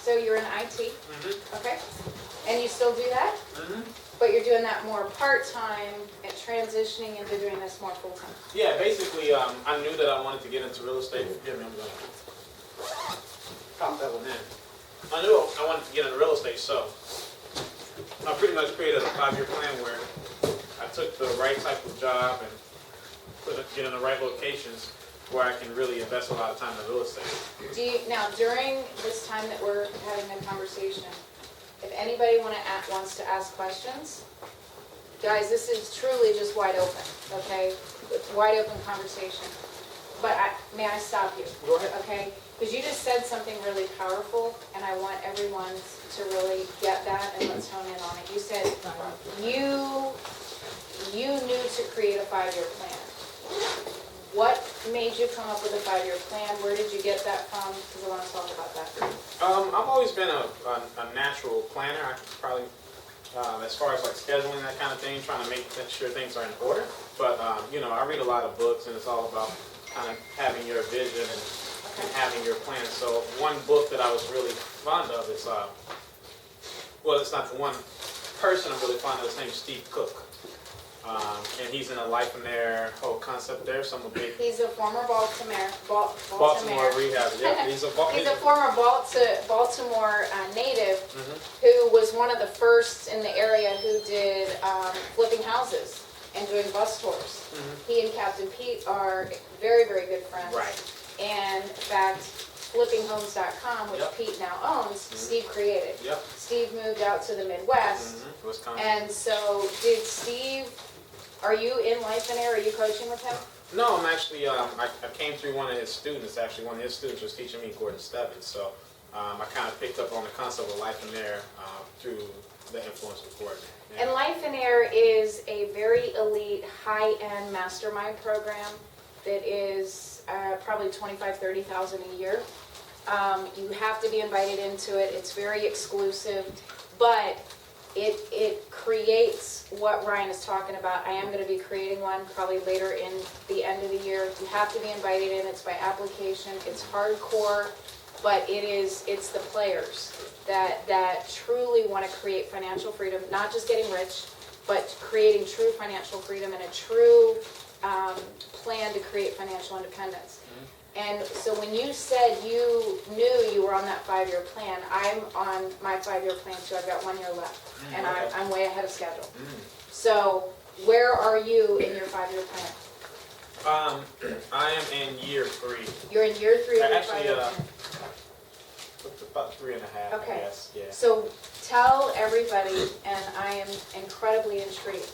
So you're in IT, Mm-hmm. okay? And you still do that? Mm-hmm. But you're doing that more part-time and transitioning into doing this more full-time? Yeah, basically, I knew that I wanted to get into real estate. Forgive me, I'm gonna pop that one in. I knew I wanted to get into real estate, so I pretty much created a 5-year plan where I took the right type of job and get in the right locations where I can really invest a lot of time in real estate. Do you, now, during this time that we're having the conversation, if anybody wants to ask questions, guys, this is truly just wide open, okay? It's wide open conversation. But may I stop you? Go ahead. Okay? Because you just said something really powerful, and I want everyone to really get that, and let's hone in on it. You said you knew to create a 5-year plan. What made you come up with a 5-year plan? Where did you get that from? Because I want to talk about that. I've always been a natural planner. I probably, as far as like scheduling, that kind of thing, trying to make sure things are in order. But, you know, I read a lot of books, and it's all about kind of having your vision and having your plan. So one book that I was really fond of is, well, it's not the one person I'm really fond of. His name's Steve Cook. And he's in a Life in There whole concept there. So I'm a big He's a former Baltimore rehab. Yeah, he's a former Baltimore native Mhm. who was one of the first in the area who did flipping houses and doing bus tours. Mhm. He and Captain Pete are very, very good friends. Right. And in fact, flippinghomes.com, which Yep. Pete now owns, Steve created. Yep. Steve moved out to the Midwest. Wisconsin. And so did Steve, are you in Life in Air? Are you coaching with him? No, I'm actually, I came through one of his students. Actually, one of his students was teaching me Gordon Stebbins. So I kind of picked up on the concept of Life in There through the influence of Gordon. Yeah. And Life in Air is a very elite, high-end mastermind program that is probably $25,000, $30,000 a year. You have to be invited into it. It's very exclusive, but it creates what Ryan is talking about. I am going to be creating one probably later in the end of the year. You have to be invited in. It's by application. It's hardcore, but it's the players that truly want to create financial freedom, not just getting rich, but creating true financial freedom and a true plan to create financial independence. And so when you said you knew you were on that 5-year plan, I'm on my 5-year plan too. I've got 1 year left, and okay. I'm way ahead of schedule. So where are you in your 5-year plan? I am in year 3. You're in year 3 of your Actually, 5-year plan. about 3.5, Okay. I guess. Yeah. So tell everybody, and I am incredibly intrigued,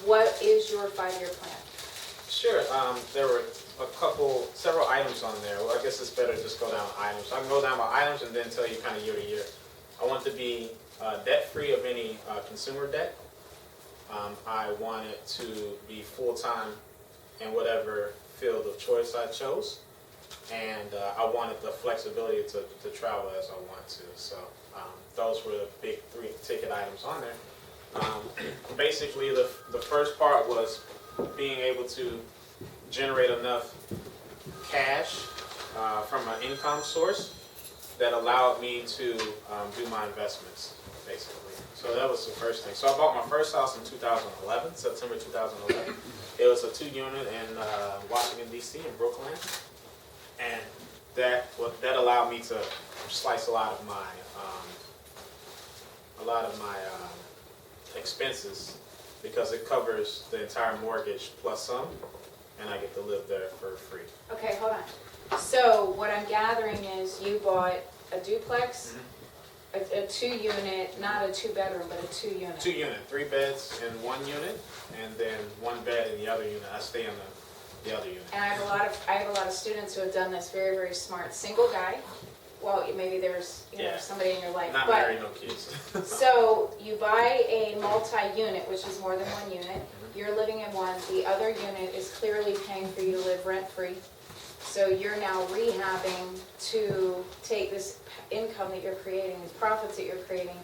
what is your 5-year plan? Sure. There were several items on there. Well, I guess it's better to just go down items. I can go down by items and then tell you kind of year to year. I want to be debt-free of any consumer debt. I wanted to be full-time in whatever field of choice I chose. And I wanted the flexibility to travel as I want to. So those were the big 3 ticket items on there. Basically, the first part was being able to generate enough cash from an income source that allowed me to do my investments, basically. So that was the first thing. So I bought my first house in 2011, September 2011. It was a 2-unit in Washington, D.C. in Brooklyn. And that allowed me to slice a lot of my expenses because it covers the entire mortgage plus some, and I get to live there for free. Okay, hold on. So what I'm gathering is you bought a duplex, a 2-unit, not a 2-bedroom, but a 2-unit. 2-unit, 3 beds in 1 unit, and then 1 bed in the other unit. I stay in the other unit. And I have a lot of students who have done this. Very, very smart. Single guy. Well, maybe there's somebody in your life. Not but, married, no kids. So you buy a multi-unit, which is more than 1 unit. You're living in one. The other unit is clearly paying for you to live rent-free. So you're now rehabbing to take this income that you're creating, these profits that you're creating,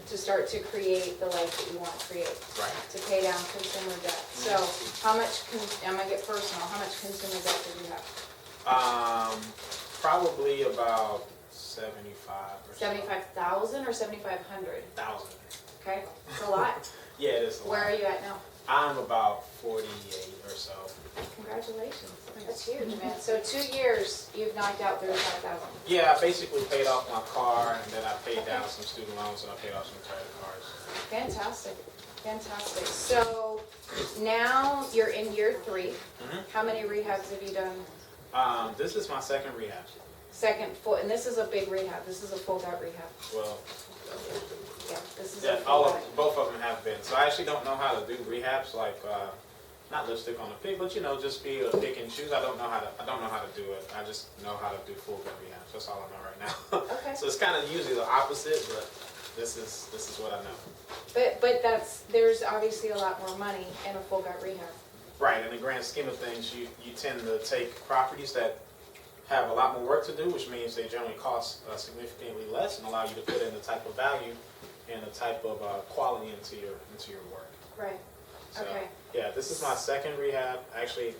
to start to create the life that you want to create. Right. To pay down consumer debt. So how much, I'm going to get personal, how much consumer debt do you have? Probably about 75 or so. 75,000 or 7,500? 1,000. Okay, it's a lot. Yeah, it is a Where lot. are you at now? I'm about 48 or so. Congratulations, that's huge, man. So 2 years, you've knocked out 35,000. Yeah, I basically paid off my car, and then I paid down some student loans, and I paid off some credit cards. Fantastic, fantastic. So now you're in year 3. Mhm. How many rehabs have you done? This is my second rehab. Second full, and this is a big rehab. This is a full gut rehab. Well, Yeah, this is yeah, a full gut. both of them have been. So I actually don't know how to do rehabs, like not lipstick on a pig, but just be a pick and choose. I don't know how to do it. I just know how to do full gut rehabs. That's all I know right now. Okay. So it's kind of usually the opposite, but this is what I know. But there's obviously a lot more money in a full gut rehab. Right, in the grand scheme of things, you tend to take properties that have a lot more work to do, which means they generally cost significantly less and allow you to put in the type of value and the type of quality into your work. Right. So, Okay. yeah, this is my second rehab. Actually,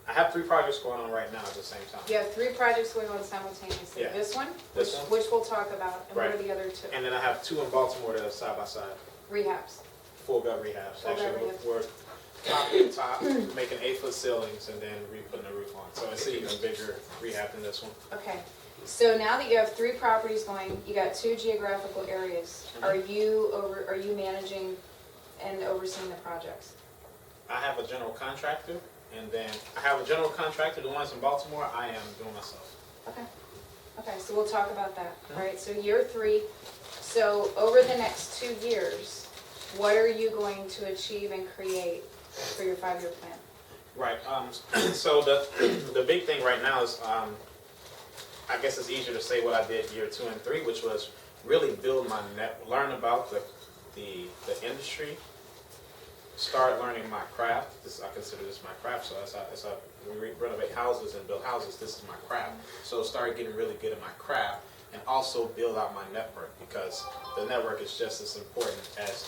I have 3 projects going on right now at the same time. You have 3 projects going on simultaneously. Yeah. This one, This one. which we'll talk about, and what are Right. the other 2? And then I have 2 in Baltimore that are side by side, Rehabs. full gut rehabs. Full gut Actually, rehabs. we're top to top, making 8-foot ceilings and then putting the roof on. So it's an even bigger rehab than this one. Okay. So now that you have 3 properties going, you got 2 geographical areas. Mhm. Are you managing and overseeing the projects? I have a general contractor, and then I have a general contractor. The ones in Baltimore, I am doing myself. Okay. Okay, so we'll talk about that. Mhm. All right, so year 3. So over the next 2 years, what are you going to achieve and create for your 5-year plan? Right. So the big thing right now is, I guess it's easier to say what I did year 2 and 3, which was really build my learn about the industry, start learning my craft. I consider this my craft. So as I renovate houses and build houses, this is my craft. So start getting really good at my craft, and also build out my network, because the network is just as important as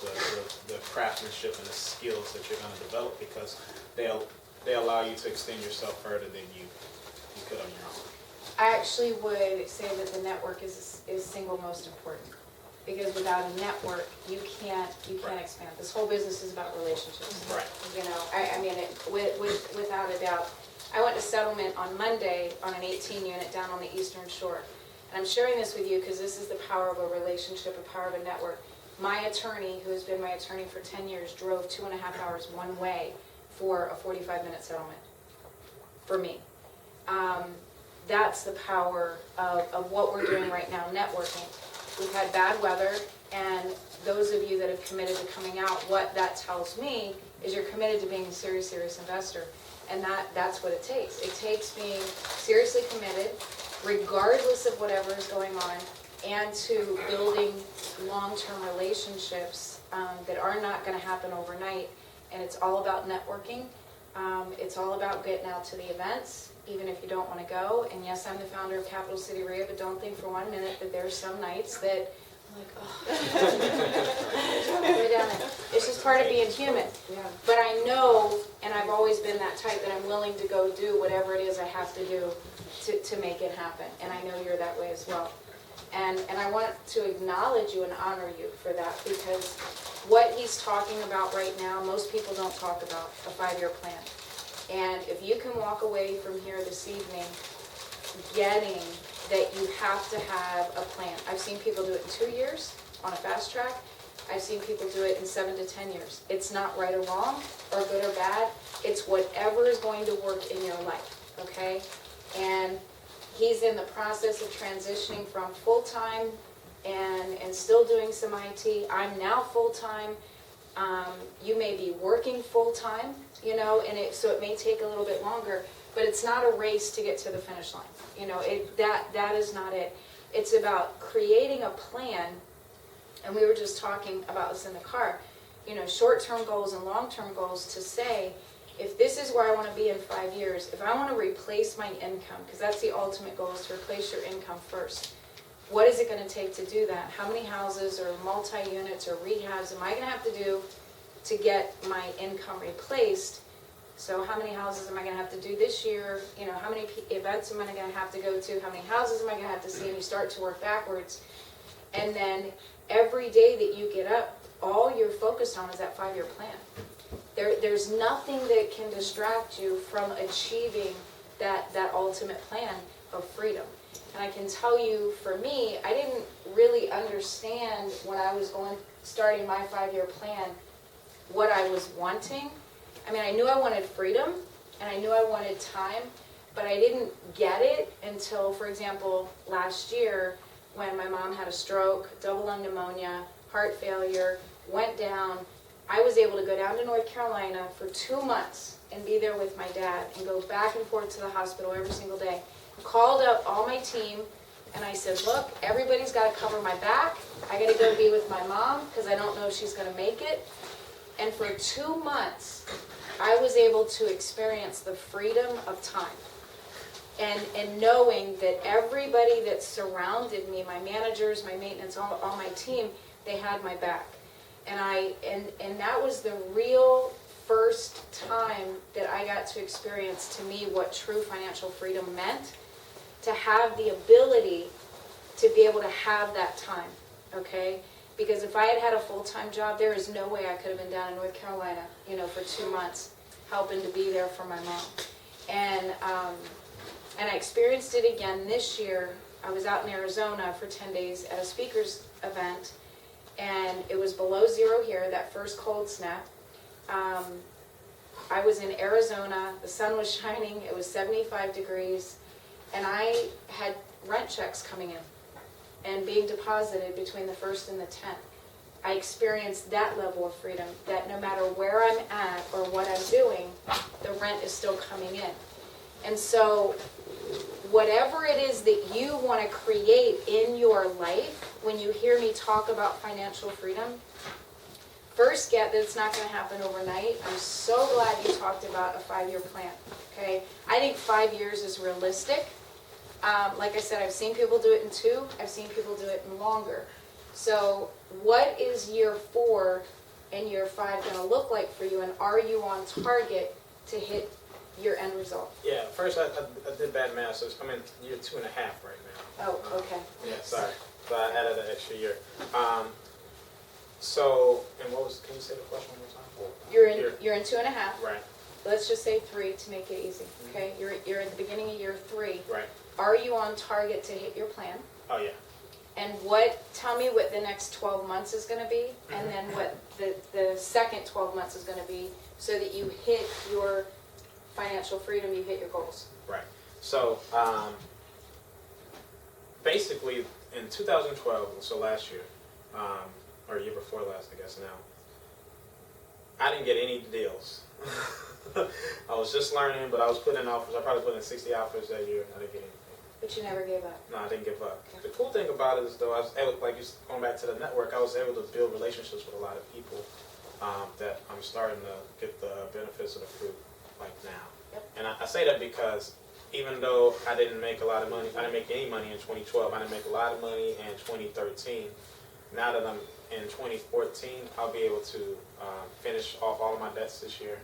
the craftsmanship and the skills that you're going to develop, because they allow you to extend yourself further than you could on your own. I actually would say that the network is single most important, because without a network, you can't Right. expand. This whole business is about relationships. Right. You know, I mean, without a doubt. I went to settlement on Monday on an 18-unit down on the Eastern Shore. And I'm sharing this with you because this is the power of a relationship, the power of a network. My attorney, who has been my attorney for 10 years, drove 2.5 hours one way for a 45-minute settlement for me. That's the power of what we're doing right now, networking. We've had bad weather, and those of you that have committed to coming out, what that tells me is you're committed to being a serious investor. And that's what it takes. It takes being seriously committed, regardless of whatever is going on, and to building long-term relationships that are not going to happen overnight. And it's all about networking. It's all about getting out to the events, even if you don't want to go. And yes, I'm the founder of Capital City REIA, but don't think for 1 minute that there's some nights that I'm like, oh, way down there. It's just part of being human. But I know, and I've always been that type, that I'm willing to go do whatever it is I have to do to make it happen. And I know you're that way as well. And I want to acknowledge you and honor you for that, because what he's talking about right now, most people don't talk about a 5-year plan. And if you can walk away from here this evening getting that you have to have a plan. I've seen people do it in 2 years on a fast track. I've seen people do it in 7 to 10 years. It's not right or wrong or good or bad. It's whatever is going to work in your life, okay? And he's in the process of transitioning from full-time and still doing some IT. I'm now full-time. You may be working full-time, you know, and so it may take a little bit longer, but it's not a race to get to the finish line. You know, that is not it. It's about creating a plan, and we were just talking about this in the car, you know, short-term goals and long-term goals, to say, if this is where I want to be in 5 years, if I want to replace my income, because that's the ultimate goal, is to replace your income first. What is it going to take to do that? How many houses or multi-units or rehabs am I going to have to do to get my income replaced, So how many houses am I gonna have to do this year? You know, how many events am I gonna have to go to? How many houses am I gonna have to see? And you start to work backwards. And then every day that you get up, all you're focused on is that 5-year plan. There's nothing that can distract you from achieving that ultimate plan of freedom. And I can tell you, for me, I didn't really understand when I was starting my 5-year plan what I was wanting. I mean, I knew I wanted freedom, and I knew I wanted time, but I didn't get it until, for example, last year when my mom had a stroke, double lung pneumonia, heart failure, went down. I was able to go down to North Carolina for 2 months and be there with my dad and go back and forth to the hospital every single day. Called up all my team and I said, look, everybody's got to cover my back. I got to go be with my mom because I don't know if she's going to make it. And for 2 months, I was able to experience the freedom of time. And knowing that everybody that surrounded me, my managers, my maintenance, all my team, they had my back. And that was the real first time that I got to experience, to me, what true financial freedom meant. To have the ability to be able to have that time, okay? Because if I had had a full-time job, there is no way I could have been down in North Carolina, you know, for 2 months, helping to be there for my mom. And I experienced it again this year. I was out in Arizona for 10 days at a speaker's event, and it was below zero here, that first cold snap. I was in Arizona, the sun was shining, it was 75 degrees, and I had rent checks coming in and being deposited between the 1st and the 10th. I experienced that level of freedom, that no matter where I'm at or what I'm doing, the rent is still coming in. And so whatever it is that you want to create in your life, when you hear me talk about financial freedom, first get that it's not going to happen overnight. I'm so glad you talked about a 5-year plan, okay? I think 5 years is realistic. Like I said, I've seen people do it in 2. I've seen people do it in longer. So what is year 4 and year 5 going to look like for you, and are you on target to hit your end result? Yeah, first I did bad math, so I'm in year 2.5 right now. Oh, okay. Yeah, sorry. So I added an extra year. So, and what was, can you say the question one more time? You're in 2.5. Right, Let's just say 3 to make it easy, okay? You're at the beginning of year 3. right. Are you on target to hit your plan? Oh, yeah. And tell me what the next 12 months is gonna be, and then what the second 12 months is gonna be, so that you hit your financial freedom, you hit your goals. Right. So, basically, in 2012, so last year, or year before last, I guess now, I didn't get any deals. I was just learning, but I was putting in offers. I probably put in 60 offers that year. I didn't get anything. But you never gave up. No, I didn't give up. The cool thing about it is, though, I was able, like you going back to the network, I was able to build relationships with a lot of people that I'm starting to get the benefits of the fruit like now. Yep. And I say that because even though I didn't make a lot of money, I didn't make any money in 2012. I didn't make a lot of money in 2013. Now that I'm in 2014, I'll be able to finish off all of my debts this year,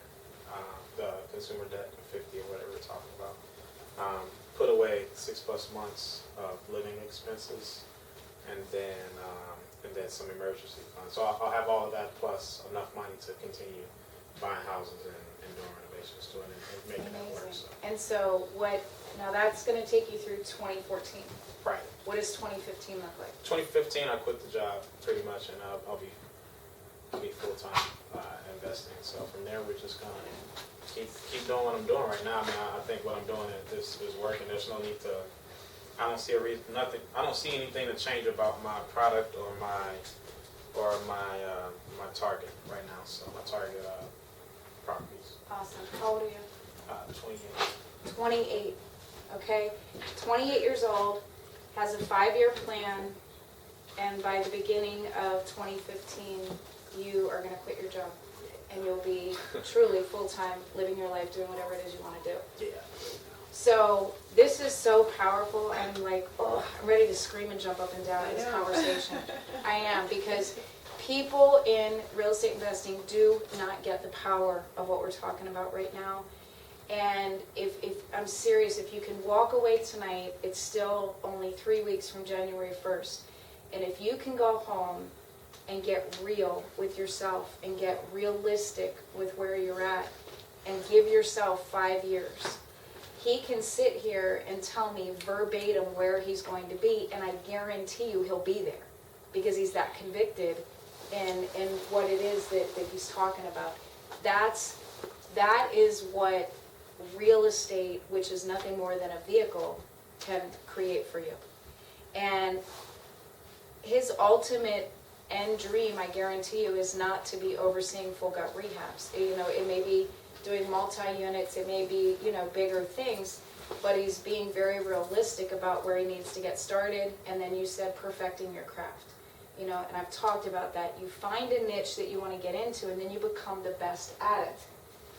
the consumer debt, 50 or whatever we're talking about. Put away 6+ months of living expenses, and then some emergency funds. So I'll have all of that plus enough money to continue buying houses and doing renovations to it and making that work. Amazing. So. And so now that's gonna take you through 2014. Right. What does 2015 look like? 2015, I quit the job pretty much, and I'll be full-time investing. So from there, we're just gonna keep doing what I'm doing right now. I mean, I think what I'm doing is working. There's no need to. I don't see a reason. Nothing. I don't see anything to change about my product or my target right now. So my target properties. Awesome. How old are you? 28. 28. Okay. 28 years old, has a 5-year plan, and by the beginning of 2015, you are going to quit your job. And you'll be truly full-time, living your life, doing whatever it is you want to do. Yeah. So this is so powerful. I'm like, oh, I'm ready to scream and jump up and down in this conversation. I am, because people in real estate investing do not get the power of what we're talking about right now. And if I'm serious, if you can walk away tonight, it's still only 3 weeks from January 1st. And if you can go home and get real with yourself and get realistic with where you're at and give yourself 5 years, he can sit here and tell me verbatim where he's going to be, and I guarantee you he'll be there because he's that convicted in what it is that he's talking about. That is what real estate, which is nothing more than a vehicle, can create for you. And his ultimate end dream, I guarantee you, is not to be overseeing full gut rehabs. You know, it may be doing multi-units, it may be, you know, bigger things, but he's being very realistic about where he needs to get started. And then you said perfecting your craft. You know, and I've talked about that. You find a niche that you want to get into, and then you become the best at it,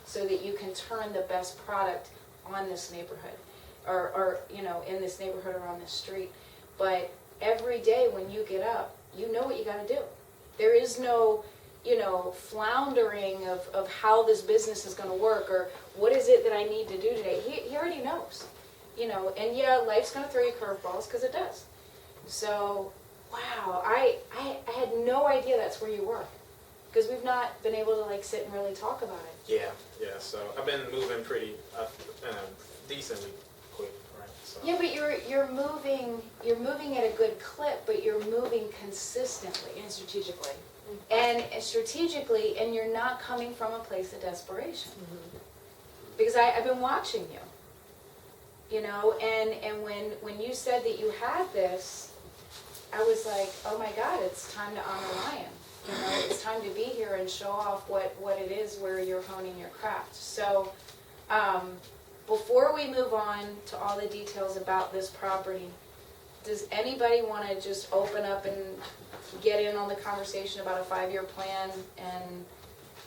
so that you can turn the best product on this neighborhood, or you know, in this neighborhood or on this street. But every day when you get up, you know what you got to do. There is no, you know, floundering of how this business is going to work, or what is it that I need to do today. He already knows, you know. And yeah, life's going to throw you curveballs, because it does. So, wow, I had no idea that's where you were, because we've not been able to like sit and really talk about it. Yeah. So I've been moving pretty decently quick, right? So. Yeah, but you're moving at a good clip, but you're moving consistently And strategically. and strategically, and you're not coming from a place of desperation. Because I've been watching you know, and when you said that you had this, I was like, oh my God, it's time to honor Ryan. You know, it's time to be here and show off what it is where you're honing your craft. So, before we move on to all the details about this property, does anybody want to just open up and get in on the conversation about a 5-year plan and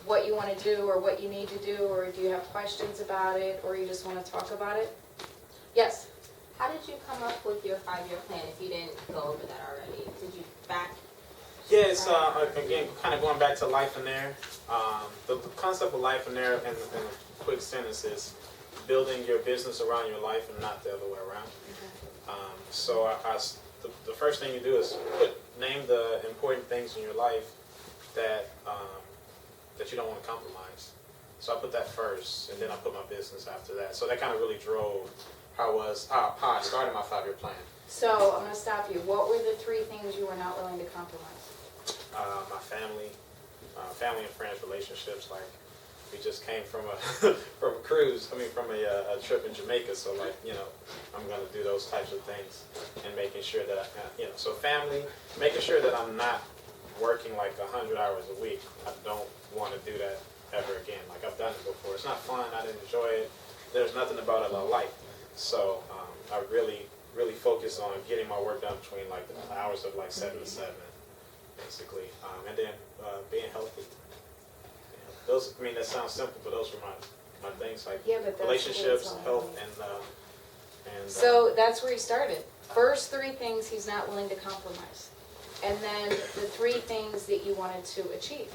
what you want to do or what you need to do, or do you have questions about it, or you just want to talk about it? Yes? How did you come up with your 5-year plan if you didn't go over that already? Did you back? Yeah, it's again kind of going back to Life in There. The concept of Life in There, in a quick sentence, is building your business around your life and not the other way around. So the first thing you do is name the important things in your life that that you don't want to compromise. So I put that first, and then I put my business after that. So that kind of really drove how I started my 5-year plan. So I'm going to stop you. What were the 3 things you were not willing to compromise? My family and friends, relationships. Like, we just came from a from a cruise. I mean, from a trip in Jamaica. So, like, you know, I'm gonna do those types of things, and making sure that so family, making sure that I'm not working like 100 hours a week. I don't want to do that ever again. Like, I've done it before. It's not fun. I didn't enjoy it. There's nothing about it I like. So I really focus on getting my work done between like the hours of like 7 to 7, basically, and then being healthy. Those, I mean, that sounds simple, but those were my things, like Yeah, but that's relationships, what it's health, all and So that's where he started. First 3 things he's not willing to compromise. And then the 3 things that you wanted to achieve,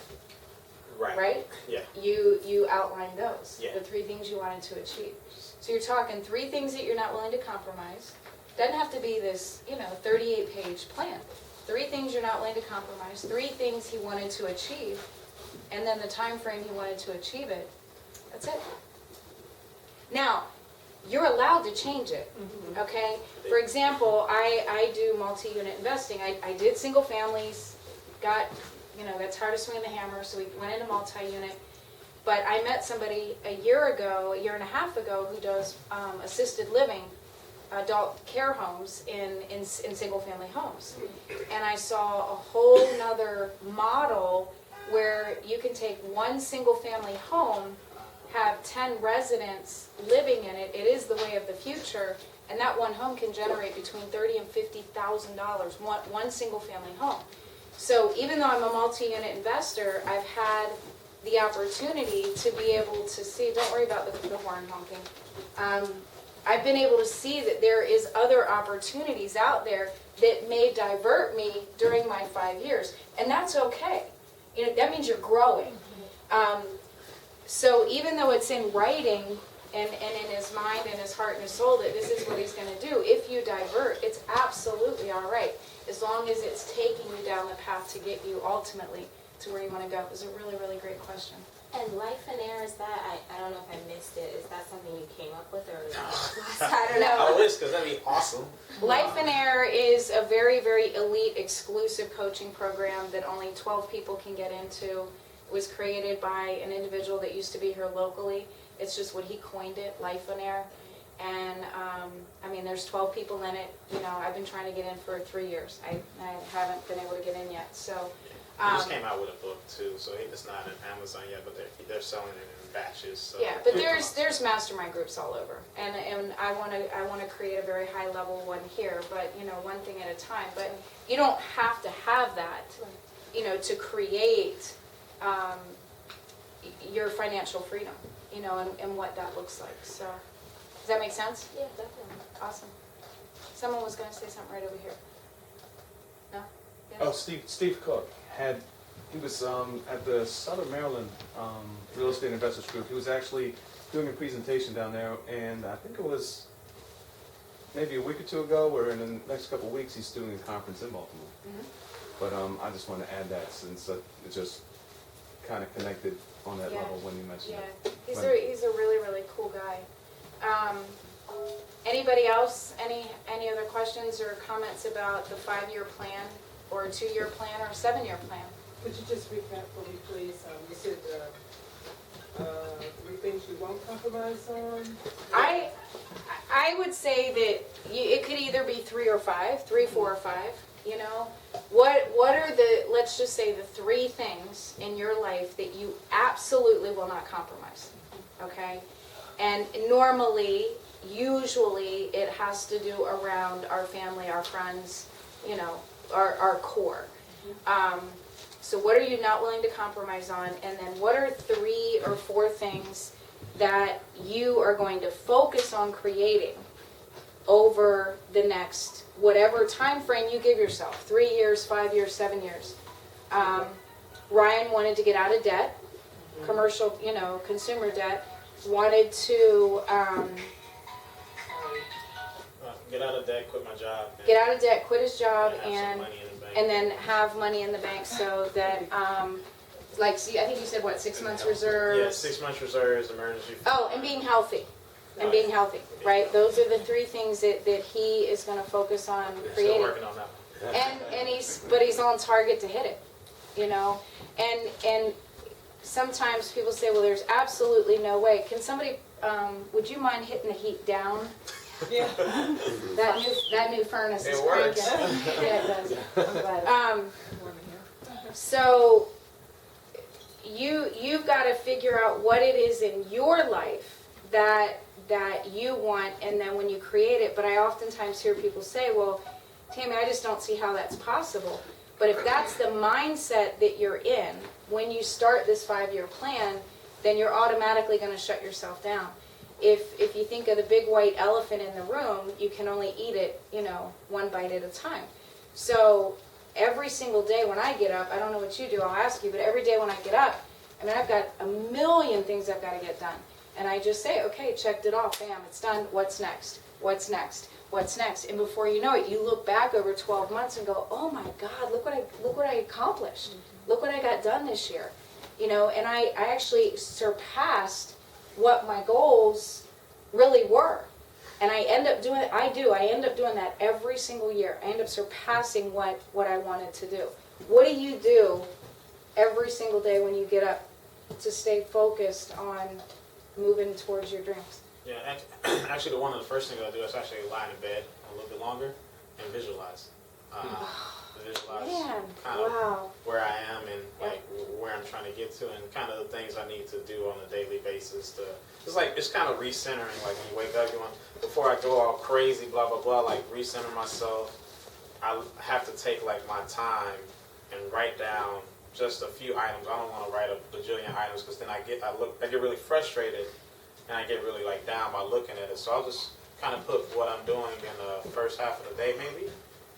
right? Yeah. You outlined those, Yeah. the 3 things you wanted to achieve. So you're talking 3 things that you're not willing to compromise. Doesn't have to be this, 38-page plan. 3 things you're not willing to compromise, 3 things he wanted to achieve, and then the time frame he wanted to achieve it. That's it. Now, you're allowed to change it, okay? For example, I do multi-unit investing. I did single families, got tired of swinging the hammer, so we went into multi-unit. But I met somebody a year and a half ago, who does assisted living, adult care homes in single-family homes. And I saw a whole nother model where you can take one single-family home, have 10 residents living in it. It is the way of the future, and that one home can generate between $30,000 and $50,000, one single-family home. So even though I'm a multi-unit investor, I've had the opportunity to be able to see, don't worry about the horn honking, I've been able to see that there is other opportunities out there that may divert me during my 5 years, and that's okay. You know, that means you're growing. So even though it's in writing and in his mind and his heart and his soul that this is what he's going to do, if you divert, it's absolutely all right, as long as it's taking you down the path to get you ultimately to where you want to go. It was a really, really great question. And Life and Air, is that, I don't know if I missed it, is that something you came up with or I don't know. I wish, because that'd be awesome. Life and Air is a very, very elite, exclusive coaching program that only 12 people can get into. It was created by an individual that used to be here locally. It's just what he coined it, Life and Air. And, I mean, there's 12 people in it. You know, I've been trying to get in for 3 years. I haven't been able to get in yet, so. He just came out with a book too, so it's not on Amazon yet, but they're selling it in batches. So Yeah, but there's mastermind groups all over, and I want to create a very high level one here, but you know, one thing at a time. But you don't have to have that, you know, to create your financial freedom, you know, and what that looks like. So, does that make sense? Yeah, definitely. Awesome. Someone was going to say something right over here. No? Yeah? Oh, Steve Cook he was at the Southern Maryland Real Estate Investors Group. He was actually doing a presentation down there, and I think it was maybe a week or two ago, or in the next couple of weeks, he's doing a conference in Baltimore. Mhm. But I just want to add that since it just kind of connected on that Yeah. level when you mentioned Yeah, it. he's a really, really cool guy. Anybody else, any other questions or comments about the 5-year plan, or a 2-year plan, or a 7-year plan? Could you just recap for me, please? You said 3 things you won't compromise on? I would say that it could either be 3 or 5, 3, 4, or 5, you know? What are let's just say the 3 things in your life that you absolutely will not compromise, okay? And normally, usually, it has to do around our family, our friends, you know, our core. So what are you not willing to compromise on? And then what are 3 or 4 things that you are going to focus on creating over the next, whatever time frame you give yourself, 3 years, 5 years, 7 years. Ryan wanted to get out of debt, commercial, you know, consumer debt, wanted to get out of debt, quit my job. get out of debt, quit his job, have some and money in the bank. then have money in the bank so that, like, see, I think you said, what, 6 months reserves? Yeah, 6 months reserves, emergency. Oh, and being healthy, right? Those are the 3 things that he is gonna focus on Still creating. working on that. And he's on target to hit it, you know? And sometimes people say, well, there's absolutely no way. Can somebody, would you mind hitting the heat down? Yeah. That new furnace is It works. cranking. Yeah, it does. So you've got to figure out what it is in your life that you want, and then when you create it. But I oftentimes hear people say, well, Tammy, I just don't see how that's possible. But if that's the mindset that you're in when you start this 5-year plan, then you're automatically going to shut yourself down. If you think of the big white elephant in the room, you can only eat it, you know, 1 bite at a time. So every single day when I get up, I don't know what you do, I'll ask you, but every day when I get up, I mean, I've got a million things I've got to get done. And I just say, okay, checked it off, bam, it's done, what's next? What's next? What's next? And before you know it, you look back over 12 months and go, oh my God, look what I accomplished. Look what I got done this year. You know, and I actually surpassed what my goals really were. And I end up doing that every single year. I end up surpassing what I wanted to do. What do you do every single day when you get up to stay focused on moving towards your dreams? Yeah, actually, one of the first things I do is actually lie in bed a little bit longer and visualize. Visualize Man, kind of wow. where I am and like where I'm trying to get to, and kind of the things I need to do on a daily basis to. It's kind of recentering. Like when you wake up, you want, before I go all crazy, blah blah blah. Like recenter myself. I have to take like my time and write down just a few items. I don't want to write a bajillion items because then I get really frustrated and I get really like down by looking at it. So I'll just kind of put what I'm doing in the first half of the day maybe.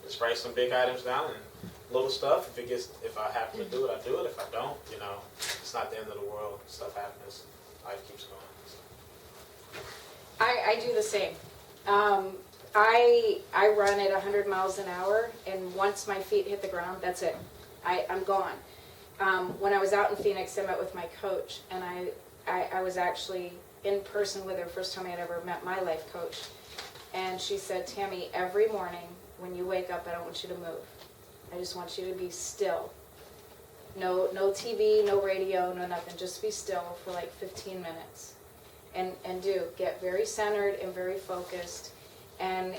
Just write some big items down and little stuff. If I happen to do it, I do it. If I don't, it's not the end of the world. Stuff happens. Life keeps going. I do the same. I run at 100 miles an hour, and once my feet hit the ground, that's it. I'm gone. When I was out in Phoenix, I met with my coach, and I was actually in person with her, first time I had ever met my life coach. And she said, Tammy, every morning when you wake up, I don't want you to move. I just want you to be still. No TV, no radio, no nothing. Just be still for like 15 minutes. And get very centered and very focused. And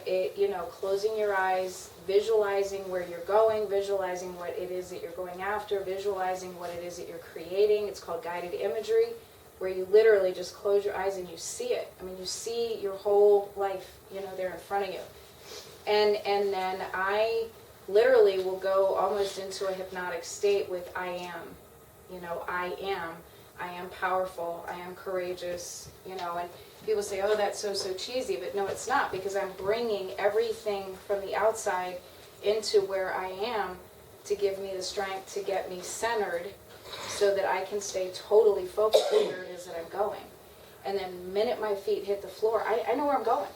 closing your eyes, visualizing where you're going, visualizing what it is that you're going after, visualizing what it is that you're creating. It's called guided imagery, where you literally just close your eyes and you see it. I mean, you see your whole life, there in front of you. And then I literally will go almost into a hypnotic state with I am. I am powerful, I am courageous, and people say, oh, that's so cheesy, but no, it's not, because I'm bringing everything from the outside into where I am to give me the strength to get me centered so that I can stay totally focused on where it is that I'm going. And then the minute my feet hit the floor, I know where I'm going.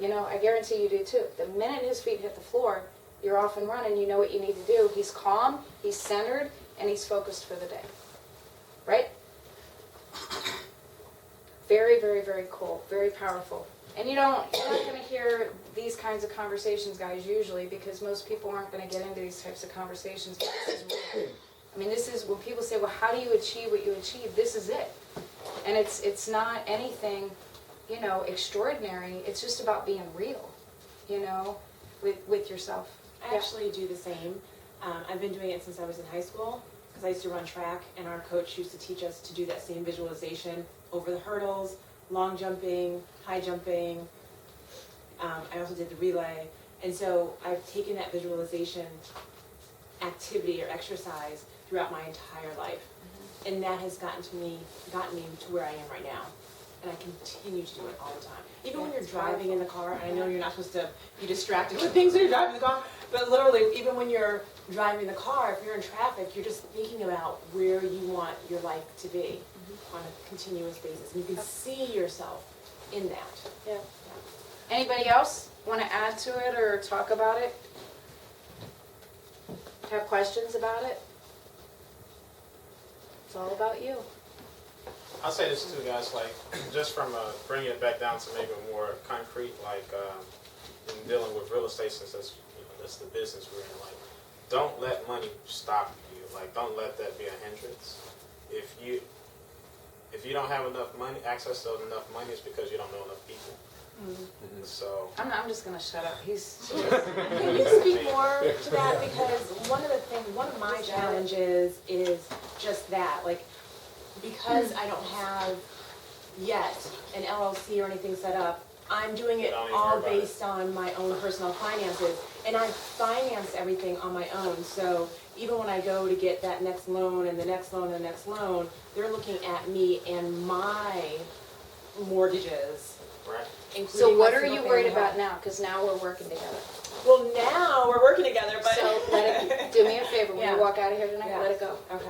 I guarantee you do too. The minute his feet hit the floor, you're off and running, you know what you need to do. He's calm, he's centered, and he's focused for the day. Right? Very, very, very cool. Very powerful. And you're not going to hear these kinds of conversations, guys, usually, because most people aren't going to get into these types of conversations. But this is real. I mean, this is when people say, well, how do you achieve what you achieve? This is it. And it's not anything, extraordinary. It's just about being real, with yourself. I actually do the same. I've been doing it since I was in high school, because I used to run track, and our coach used to teach us to do that same visualization over the hurdles, long jumping, high jumping. I also did the relay. And so I've taken that visualization activity or exercise throughout my entire life. Mm-hmm. And that has gotten me to where I am right now. And I continue to do it all the time. Even when you're driving in the car, and I know you're not supposed to be distracted with things when you're driving the car, but literally, even when you're driving the car, if you're in traffic, you're just thinking about where you want your life to be on a continuous basis. And you can see yourself in that. Yeah. Anybody else want to add to it or talk about it? Have questions about it? It's all about you. I'll say this too, guys, just from bringing it back down to maybe more concrete, in dealing with real estate, since that's the business we're in, don't let money stop you. Don't let that be a hindrance. If you don't have enough money, access to enough money, it's because you don't know enough people. Mm-hmm. So I'm just going to shut up. Can you speak more to that? Because one of my challenges is just that, because I don't have yet an LLC or anything set up, I'm doing it all based on my own personal finances. And I finance everything on my own. So even when I go to get that next loan and the next loan and the next loan, they're looking at me and my mortgages. right. So what are you worried about now? Because now we're working together. Well, now we're working together, but... So do me a favor. When Yeah. you walk out of here tonight, Yeah. let it go. Okay.